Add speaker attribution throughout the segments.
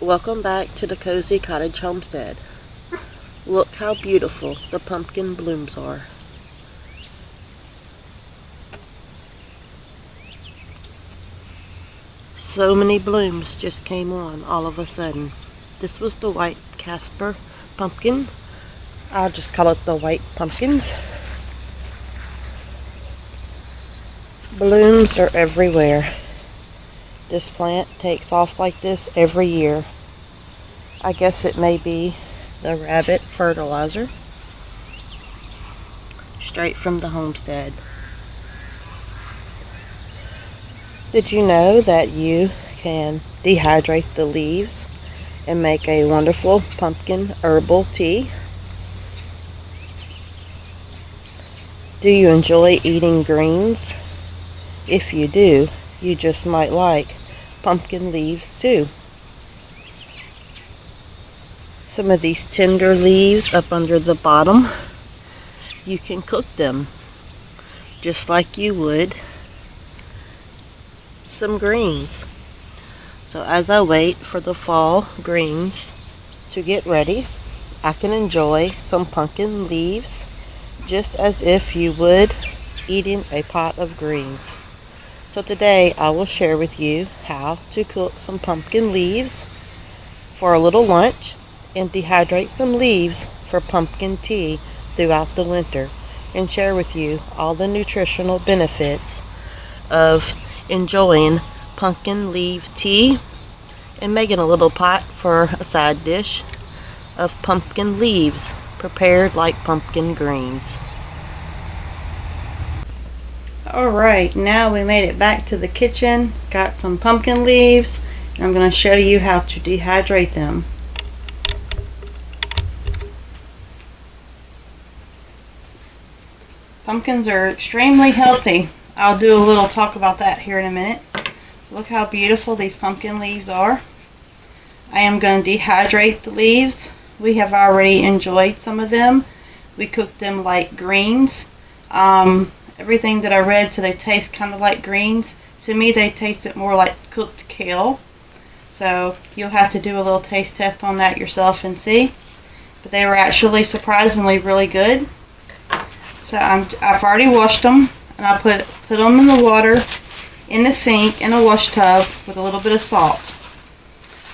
Speaker 1: Welcome back to the Cozy Cottage Homestead. Look how beautiful the pumpkin blooms are. So many blooms just came on all of a sudden. This was the white Casper pumpkin. I'll just call it the white pumpkins. Blooms are everywhere. This plant takes off like this every year. I guess it may be the rabbit fertilizer straight from the homestead. Did you know that you can dehydrate the leaves and make a wonderful pumpkin herbal tea? Do you enjoy eating greens? If you do, you just might like pumpkin leaves too. Some of these tender leaves up under the bottom, you can cook them just like you would some greens. So as I wait for the fall greens to get ready, I can enjoy some pumpkin leaves just as if you would eating a pot of greens. So today I will share with you how to cook some pumpkin leaves for a little lunch and dehydrate some leaves for pumpkin tea throughout the winter, and share with you all the nutritional benefits of enjoying pumpkin leaf tea and making a little pot for a side dish of pumpkin leaves prepared like pumpkin greens. Alright, now we made it back to the kitchen. Got some pumpkin leaves, and I'm going to show you how to dehydrate them. Pumpkins are extremely healthy. I'll do a little talk about that here in a minute. Look how beautiful these pumpkin leaves are. I am going to dehydrate the leaves. We have already enjoyed some of them. We cooked them like greens. Everything that I read said they taste kind of like greens. To me, they tasted more like cooked kale. So you'll have to do a little taste test on that yourself and see. But they were actually surprisingly really good. So I've already washed them, and I put them in the water in the sink in a wash tub with a little bit of salt.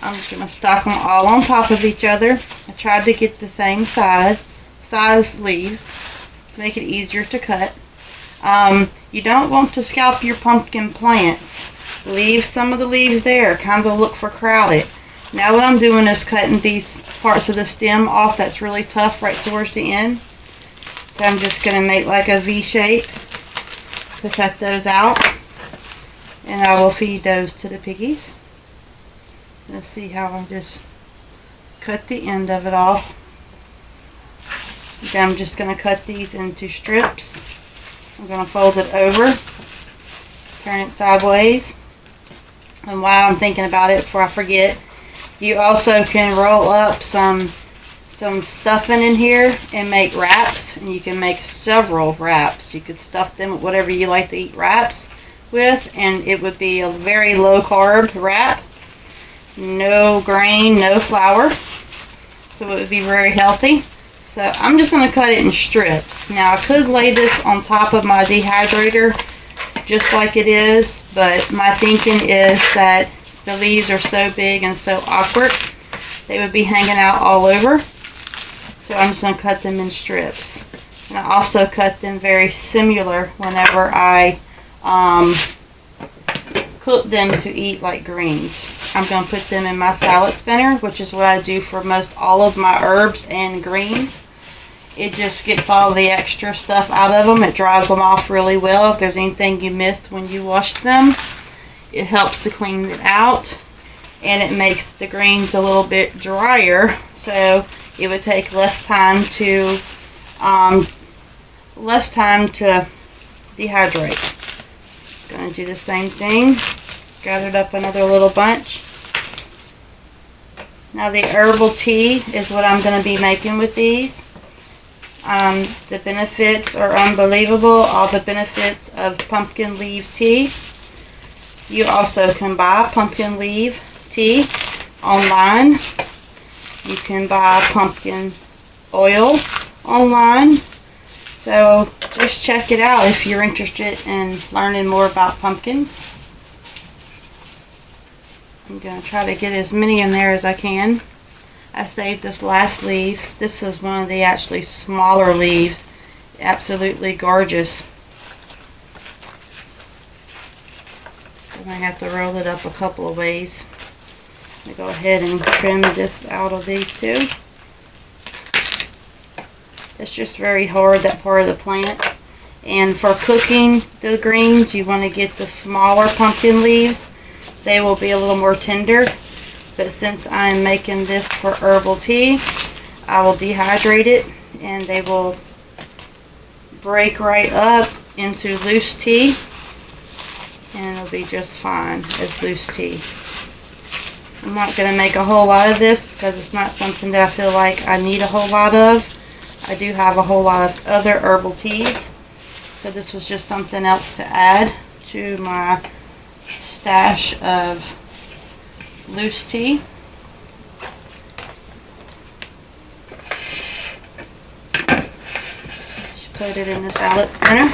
Speaker 1: I'm just going to stack them all on top of each other. I tried to get the same size leaves to make it easier to cut. You don't want to scalp your pumpkin plants. Leave some of the leaves there, kind of look for crowded. Now what I'm doing is cutting these parts of the stem off that's really tough right towards the end. So I'm just going to make like a V shape to cut those out, and I will feed those to the piggies. Let's see how I just cut the end of it off. Then I'm just going to cut these into strips. I'm going to fold it over, turn it sideways, and while I'm thinking about it before I forget, you also can roll up some stuffing in here and make wraps, and you can make several wraps. You could stuff them with whatever you like to eat wraps with, and it would be a very low carb wrap, no grain, no flour, so it would be very healthy. So I'm just going to cut it in strips. Now I could lay this on top of my dehydrator just like it is, but my thinking is that the leaves are so big and so awkward they would be hanging out all over. So I'm just going to cut them in strips. And I also cut them very similar whenever I cook them to eat like greens. I'm going to put them in my salad spinner, which is what I do for most all of my herbs and greens. It just gets all the extra stuff out of them. It dries them off really well. If there's anything you missed when you washed them, it helps to clean it out. And it makes the greens a little bit drier, so it would take less time to dehydrate. Going to do the same thing. Gathered up another little bunch. Now the herbal tea is what I'm going to be making with these. The benefits are unbelievable. All the benefits of pumpkin leaf tea. You also can buy pumpkin leaf tea online. You can buy pumpkin oil online. So just check it out if you're interested in learning more about pumpkins. I'm going to try to get as many in there as I can. I saved this last leaf. This is one of the actually smaller leaves. Absolutely gorgeous. I might have to roll it up a couple of ways. I'm going to go ahead and trim this out of these two. It's just very hard, that part of the plant. And for cooking the greens, you want to get the smaller pumpkin leaves. They will be a little more tender. But since I'm making this for herbal tea, I will dehydrate it and they will break right up into loose tea. And it'll be just fine as loose tea. I'm not going to make a whole lot of this because it's not something that I feel like I need a whole lot of. I do have a whole lot of other herbal teas. So this was just something else to add to my stash of loose tea. Just put it in the salad spinner.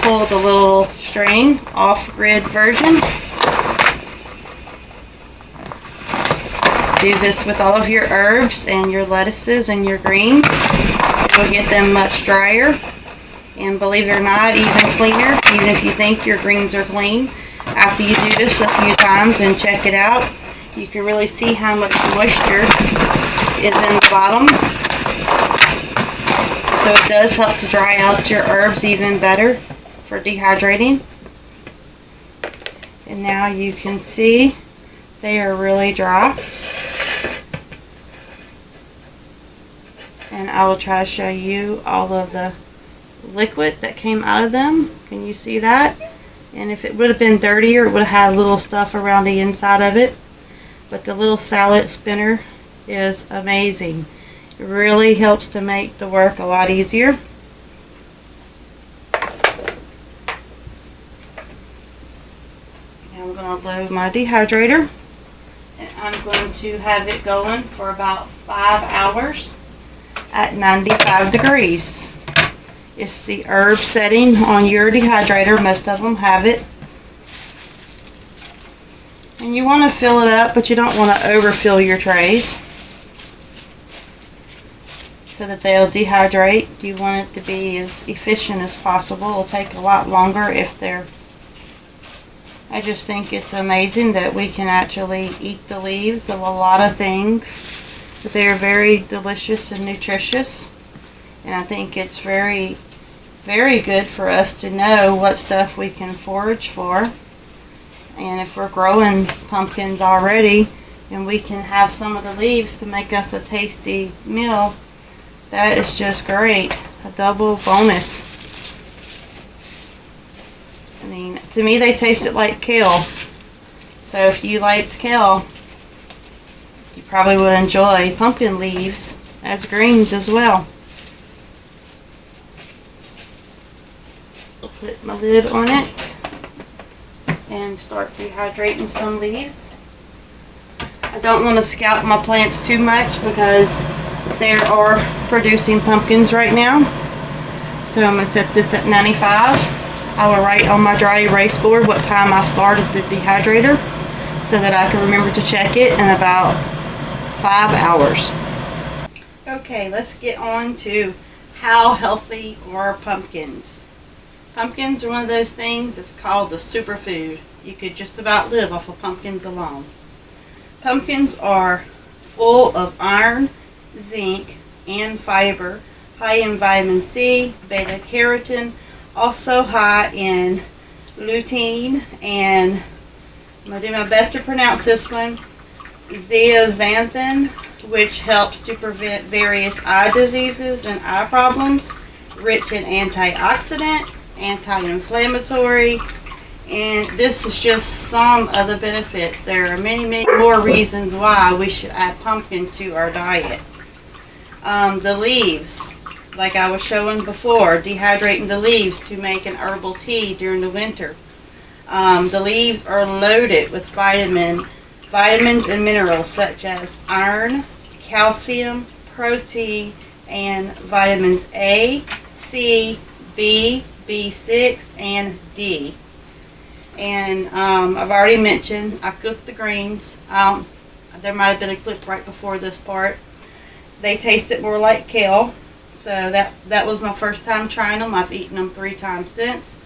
Speaker 1: Pull the little string, off-grid version. Do this with all of your herbs and your lettuces and your greens. You'll get them much drier. And believe it or not, even cleaner, even if you think your greens are clean. After you do this a few times and check it out, you can really see how much moisture is in the bottom. So it does help to dry out your herbs even better for dehydrating. And now you can see they are really dry. And I will try to show you all of the liquid that came out of them. Can you see that? And if it would have been dirtier, it would have had little stuff around the inside of it. But the little salad spinner is amazing. It really helps to make the work a lot easier. Now I'm going to load my dehydrator. And I'm going to have it going for about 5 hours at 95 degrees. It's the herb setting on your dehydrator. Most of them have it. And you want to fill it up, but you don't want to overfill your trays so that they'll dehydrate. You want it to be as efficient as possible. It'll take a lot longer if they're... I just think it's amazing that we can actually eat the leaves of a lot of things. But they are very delicious and nutritious. And I think it's very, very good for us to know what stuff we can forage for. And if we're growing pumpkins already and we can have some of the leaves to make us a tasty meal, that is just great. A double bonus. I mean, to me they tasted like kale. So if you liked kale, you probably would enjoy pumpkin leaves as greens as well. I'll put my lid on it and start dehydrating some leaves. I don't want to scalp my plants too much because they are producing pumpkins right now. So I'm going to set this at 95. I will write on my dry erase board what time I started the dehydrator so that I can remember to check it in about 5 hours. Okay, let's get on to how healthy are pumpkins. Pumpkins are one of those things that's called the superfood. You could just about live off of pumpkins alone. Pumpkins are full of iron, zinc, and fiber, high in vitamin C, beta carotene, also high in lutein, and I'm going to do my best to pronounce this one, zeaxanthin, which helps to prevent various eye diseases and eye problems, rich in antioxidant, anti-inflammatory, and this is just some of the benefits. There are many, many more reasons why we should add pumpkin to our diet. The leaves, like I was showing before, dehydrating the leaves to make an herbal tea during the winter. The leaves are loaded with vitamin vitamins and minerals such as iron, calcium, protein, and vitamins A, C, B, B6, and D. And I've already mentioned I cooked the greens. There might have been a clip right before this part. They tasted more like kale, so that was my first time trying them. I've eaten them 3 times since.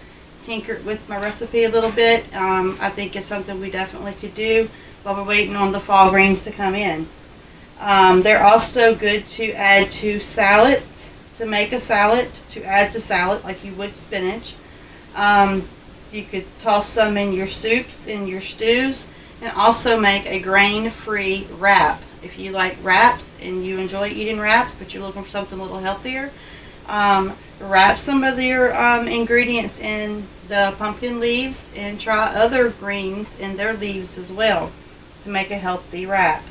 Speaker 1: Tinkered with my recipe a little bit. I think it's something we definitely could do while we're waiting on the fall greens to come in. They're also good to add to salad, to make a salad, to add to salad like you would spinach. You could toss some in your soups, in your stews, and also make a grain-free wrap. If you like wraps and you enjoy eating wraps, but you're looking for something a little healthier, wrap some of your ingredients in the pumpkin leaves and try other greens in their leaves as well to make a healthy wrap.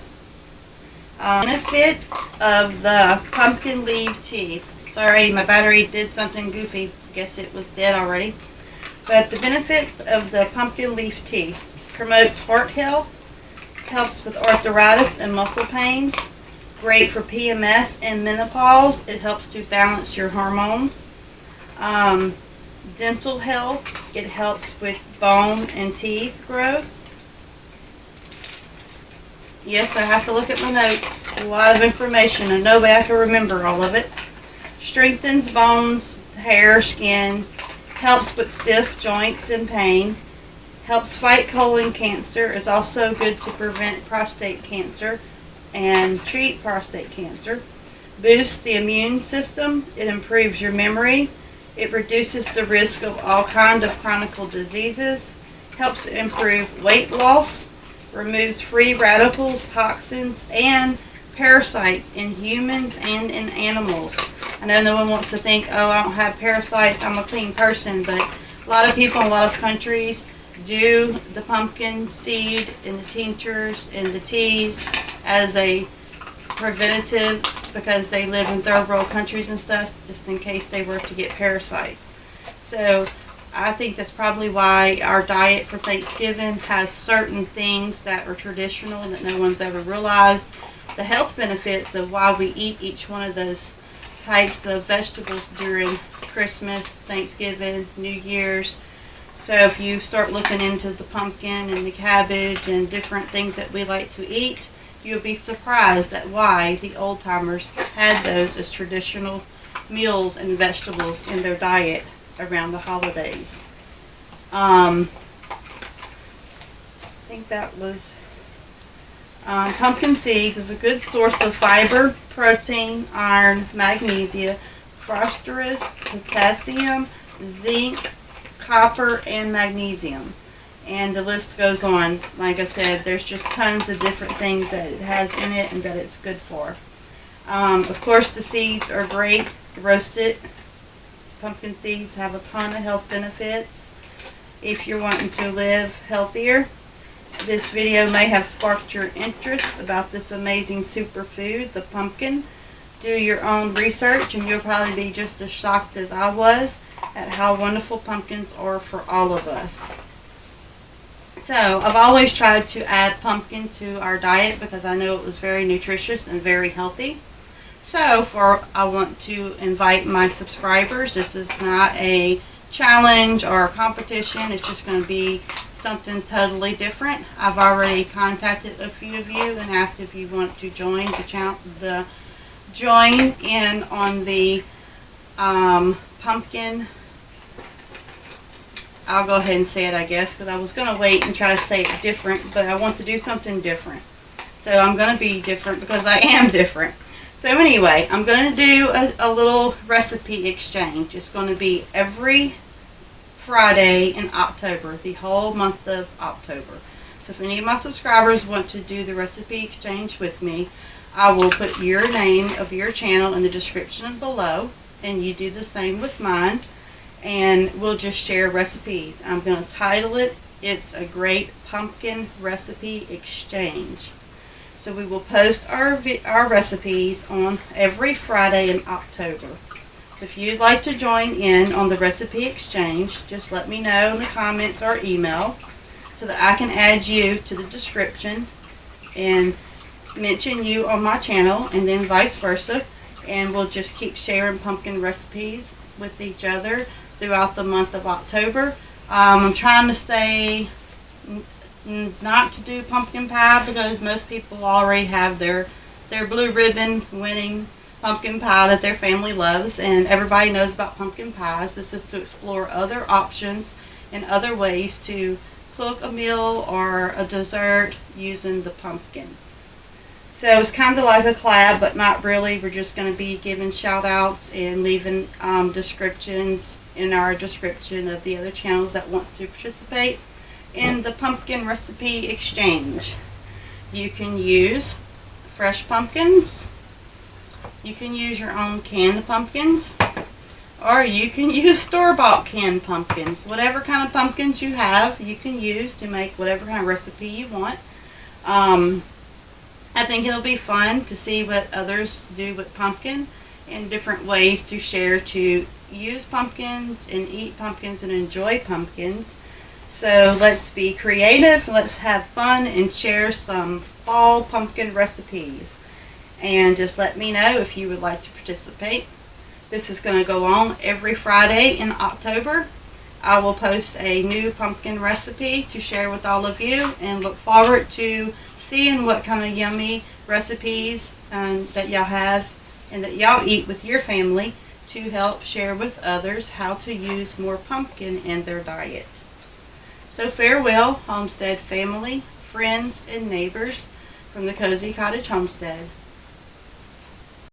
Speaker 1: Benefits of the pumpkin leaf tea. Sorry, my battery did something goofy. Guess it was dead already. But the benefits of the pumpkin leaf tea: promotes heart health, helps with arthritis and muscle pains, great for PMS and menopause. It helps to balance your hormones. Dental health, it helps with bone and teeth growth. Yes, I have to look at my notes. A lot of information, and no way I can remember all of it. Strengthens bones, hair, skin, helps with stiff joints and pain, helps fight colon cancer, is also good to prevent prostate cancer and treat prostate cancer. Boosts the immune system, it improves your memory, it reduces the risk of all kinds of chronic diseases, helps improve weight loss, removes free radicals, toxins, and parasites in humans and in animals. I know no one wants to think, oh, I don't have parasites, I'm a clean person, but a lot of people in a lot of countries do the pumpkin seed and the tinctures and the teas as a preventative because they live in third world countries and stuff, just in case they were to get parasites. So I think that's probably why our diet for Thanksgiving has certain things that are traditional that no one's ever realized. The health benefits of why we eat each one of those types of vegetables during Christmas, Thanksgiving, New Year's. So if you start looking into the pumpkin and the cabbage and different things that we like to eat, you'll be surprised at why the old timers had those as traditional meals and vegetables in their diet around the holidays. I think that was pumpkin seeds is a good source of fiber, protein, iron, magnesium, phosphorus, potassium, zinc, copper, and magnesium. And the list goes on. Like I said, there's just tons of different things that it has in it and that it's good for. Of course, the seeds are great. Roasted pumpkin seeds have a ton of health benefits if you're wanting to live healthier. This video may have sparked your interest about this amazing superfood, the pumpkin. Do your own research and you'll probably be just as shocked as I was at how wonderful pumpkins are for all of us. So I've always tried to add pumpkin to our diet because I know it was very nutritious and very healthy. So I want to invite my subscribers. This is not a challenge or a competition. It's just going to be something totally different. I've already contacted a few of you and asked if you want to join join in on the pumpkin. I'll go ahead and say it, I guess, because I was going to wait and try to say it different, but I want to do something different. So I'm going to be different because I am different. So anyway, I'm going to do a little recipe exchange. It's going to be every Friday in October, the whole month of October. So if any of my subscribers want to do the recipe exchange with me, I will put your name of your channel in the description below, and you do the same with mine, and we'll just share recipes. I'm going to title it, It's a Great Pumpkin Recipe Exchange. So we will post our recipes on every Friday in October. So if you'd like to join in on the recipe exchange, just let me know in the comments or email so that I can add you to the description and mention you on my channel, and then vice versa, and we'll just keep sharing pumpkin recipes with each other throughout the month of October. I'm trying to stay not to do pumpkin pie because most people already have their blue ribbon winning pumpkin pie that their family loves, and everybody knows about pumpkin pies. This is to explore other options and other ways to cook a meal or a dessert using the pumpkin. So it's kind of like a collab, but not really. We're just going to be giving shout outs and leaving descriptions in our description of the other channels that want to participate in the pumpkin recipe exchange. You can use fresh pumpkins, you can use your own canned pumpkins, or you can use store-bought canned pumpkins. Whatever kind of pumpkins you have, you can use to make whatever kind of recipe you want. I think it'll be fun to see what others do with pumpkin and different ways to share to use pumpkins and eat pumpkins and enjoy pumpkins. So let's be creative, let's have fun and share some fall pumpkin recipes. And just let me know if you would like to participate. This is going to go on every Friday in October. I will post a new pumpkin recipe to share with all of you, and look forward to seeing what kind of yummy recipes that y'all have and that y'all eat with your family to help share with others how to use more pumpkin in their diet. So farewell, Homestead family, friends, and neighbors from the Cozy Cottage Homestead.